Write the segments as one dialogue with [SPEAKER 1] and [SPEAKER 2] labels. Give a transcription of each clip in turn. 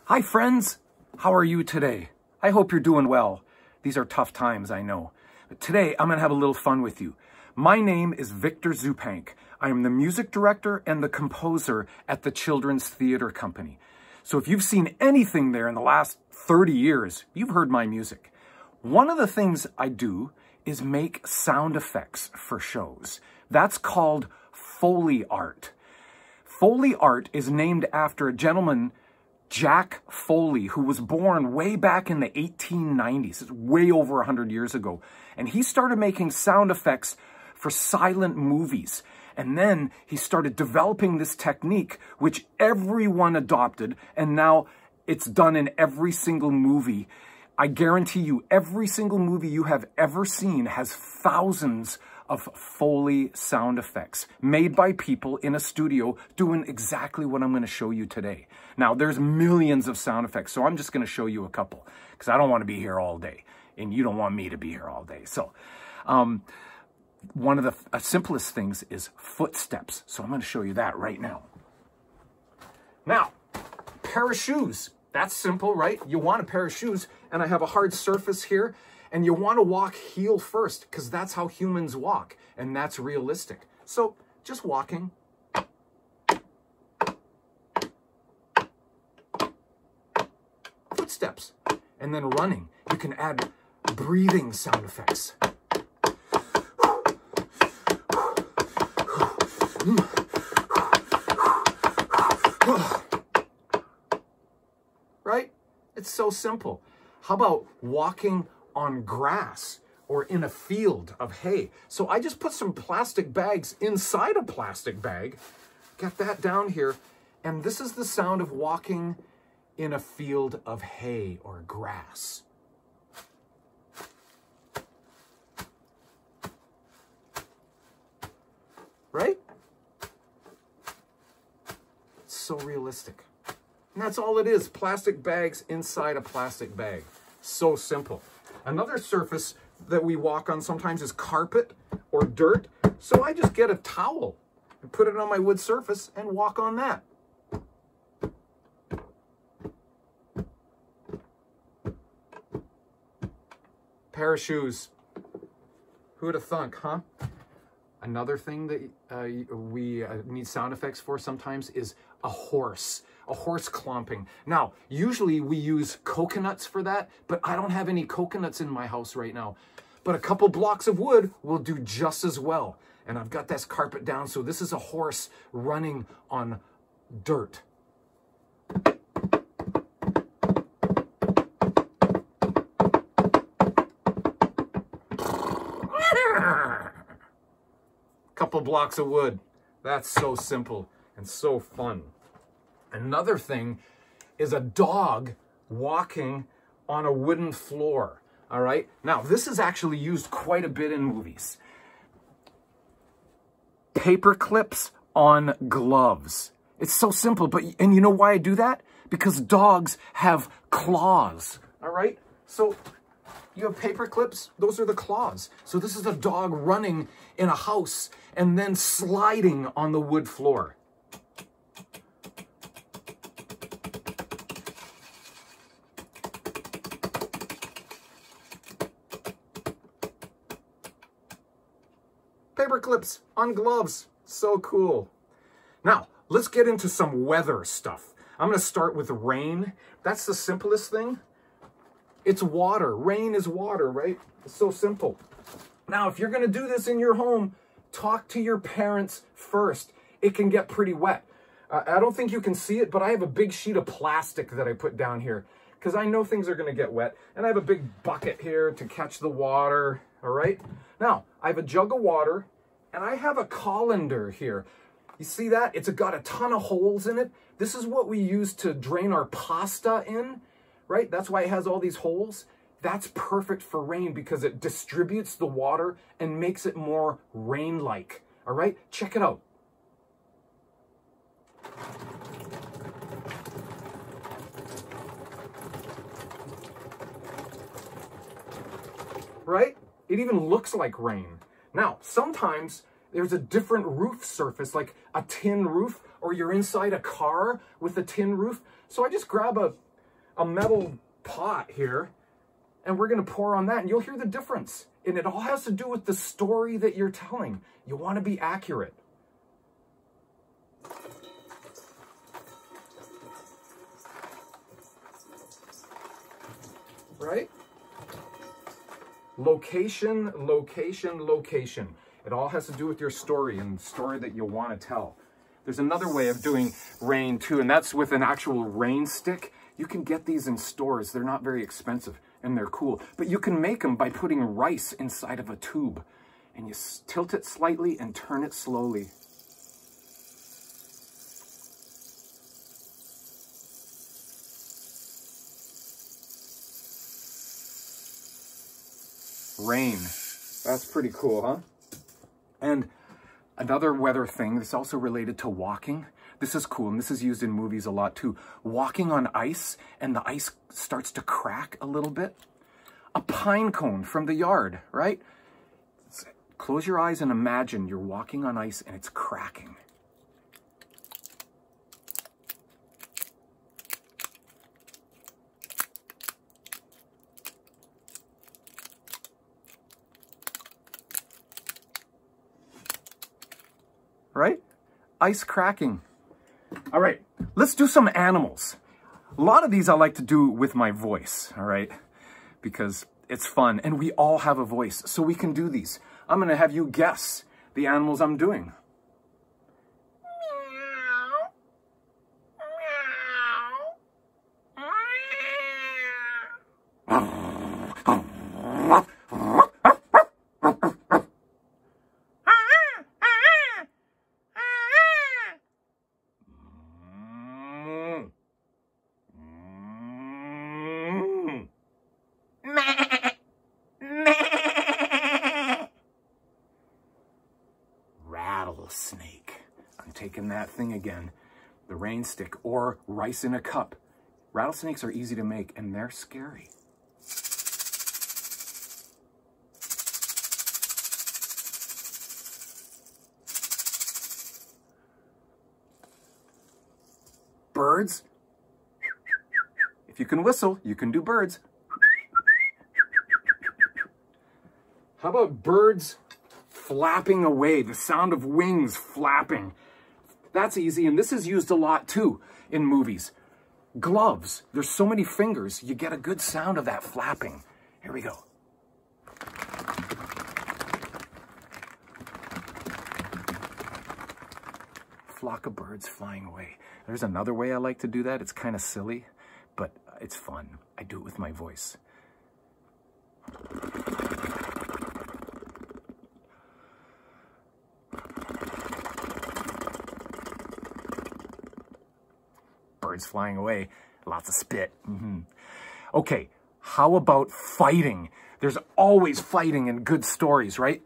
[SPEAKER 1] Hi friends, how are you today? I hope you're doing well. These are tough times, I know. But today I'm going to have a little fun with you. My name is Victor Zupanc. I am the music director and the composer at the Children's Theater Company. So if you've seen anything there in the last 30 years, you've heard my music. One of the things I do is make sound effects for shows. That's called Foley art. Foley art is named after a gentleman, Jack Foley, who was born way back in the 1890s. It's way over 100 years ago. And he started making sound effects for silent movies. And then he started developing this technique, which everyone adopted. And now it's done in every single movie. I guarantee you, every single movie you have ever seen has thousands of Foley sound effects made by people in a studio doing exactly what I'm going to show you today. Now, there's millions of sound effects, so I'm just going to show you a couple because I don't want to be here all day, and you don't want me to be here all day. So, one of the simplest things is footsteps. So I'm going to show you that right now. Now, pair of shoes. That's simple, right? You want a pair of shoes, and I have a hard surface here. And you want to walk heel first because that's how humans walk, and that's realistic. So just walking. Footsteps. And then running. You can add breathing sound effects. Right? It's so simple. How about walking on grass or in a field of hay? So I just put some plastic bags inside a plastic bag, get that down here, and this is the sound of walking in a field of hay or grass. Right? It's so realistic. And that's all it is, plastic bags inside a plastic bag. So simple. Another surface that we walk on sometimes is carpet or dirt. So I just get a towel and put it on my wood surface and walk on that. Pair of shoes. Who'd have thunk, huh? Another thing that we need sound effects for sometimes is a horse clomping. Now, usually we use coconuts for that, but I don't have any coconuts in my house right now. But a couple blocks of wood will do just as well. And I've got this carpet down, so this is a horse running on dirt. Couple blocks of wood. That's so simple and so fun. Another thing is a dog walking on a wooden floor, all right? Now, this is actually used quite a bit in movies. Paper clips on gloves. It's so simple, and you know why I do that? Because dogs have claws, all right? So you have paper clips, those are the claws. So this is a dog running in a house and then sliding on the wood floor. Paper clips on gloves. So cool. Now, let's get into some weather stuff. I'm going to start with rain. That's the simplest thing. It's water. Rain is water, right? It's so simple. Now, if you're going to do this in your home, talk to your parents first. It can get pretty wet. I don't think you can see it, but I have a big sheet of plastic that I put down here because I know things are going to get wet. And I have a big bucket here to catch the water, all right? Now, I have a jug of water, and I have a colander here. You see that? It's got a ton of holes in it. This is what we use to drain our pasta in, right? That's why it has all these holes. That's perfect for rain because it distributes the water and makes it more rain-like, all right? Check it out. Right? It even looks like rain. Now, sometimes there's a different roof surface, like a tin roof, or you're inside a car with a tin roof. So I just grab a metal pot here, and we're going to pour on that, and you'll hear the difference. And it all has to do with the story that you're telling. You want to be accurate. Right? Location, location, location. It all has to do with your story and the story that you want to tell. There's another way of doing rain too, and that's with an actual rain stick. You can get these in stores. They're not very expensive and they're cool. But you can make them by putting rice inside of a tube. And you tilt it slightly and turn it slowly. Rain. That's pretty cool, huh? And another weather thing that's also related to walking. This is cool, and this is used in movies a lot too. Walking on ice, and the ice starts to crack a little bit. A pine cone from the yard, right? Close your eyes and imagine you're walking on ice and it's cracking. Right? Ice cracking. All right, let's do some animals. A lot of these I like to do with my voice, all right? Because it's fun, and we all have a voice, so we can do these. I'm going to have you guess the animals I'm doing. Rattlesnake. I'm taking that thing again. The rain stick or rice in a cup. Rattlesnakes are easy to make and they're scary. Birds. If you can whistle, you can do birds. How about birds flapping away, the sound of wings flapping? That's easy, and this is used a lot too in movies. Gloves, there's so many fingers, you get a good sound of that flapping. Here we go. Flock of birds flying away. There's another way I like to do that. It's kind of silly, but it's fun. I do it with my voice. Birds flying away, lots of spit. Okay, how about fighting? There's always fighting in good stories, right?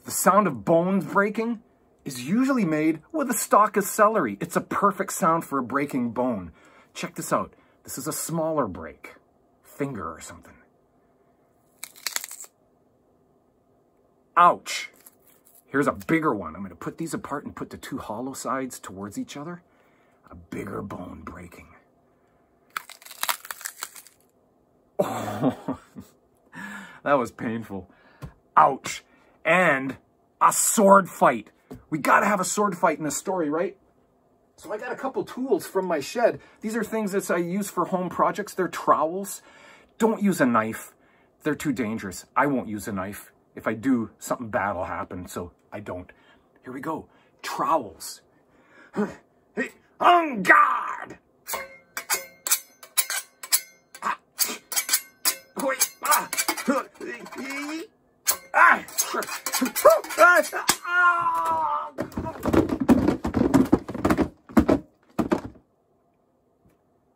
[SPEAKER 1] The sound of bones breaking is usually made with a stalk of celery. It's a perfect sound for a breaking bone. Check this out. This is a smaller break, finger or something. Ouch. Here's a bigger one. I'm going to put these apart and put the two hollow sides towards each other. A bigger bone breaking. Oh, that was painful. Ouch. And a sword fight. We got to have a sword fight in a story, right? So I got a couple tools from my shed. These are things that I use for home projects. They're trowels. Don't use a knife. They're too dangerous. I won't use a knife. If I do, something bad will happen, so I don't. Here we go. Trowels. Hey, on guard!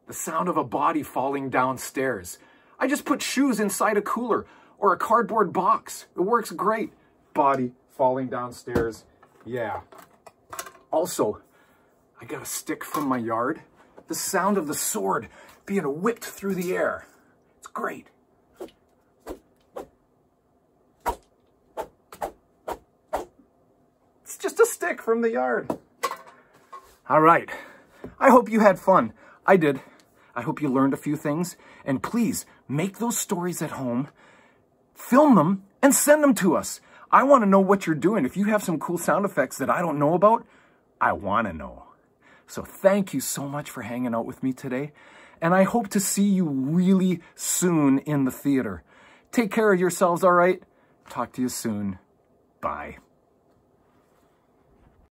[SPEAKER 1] The sound of a body falling downstairs. I just put shoes inside a cooler or a cardboard box. It works great. Body falling downstairs. Yeah. Also, I got a stick from my yard. The sound of the sword being whipped through the air. It's great. It's just a stick from the yard. All right. I hope you had fun. I did. I hope you learned a few things. And please, make those stories at home, film them, and send them to us. I want to know what you're doing. If you have some cool sound effects that I don't know about, I want to know. So thank you so much for hanging out with me today. And I hope to see you really soon in the theater. Take care of yourselves, all right? Talk to you soon. Bye.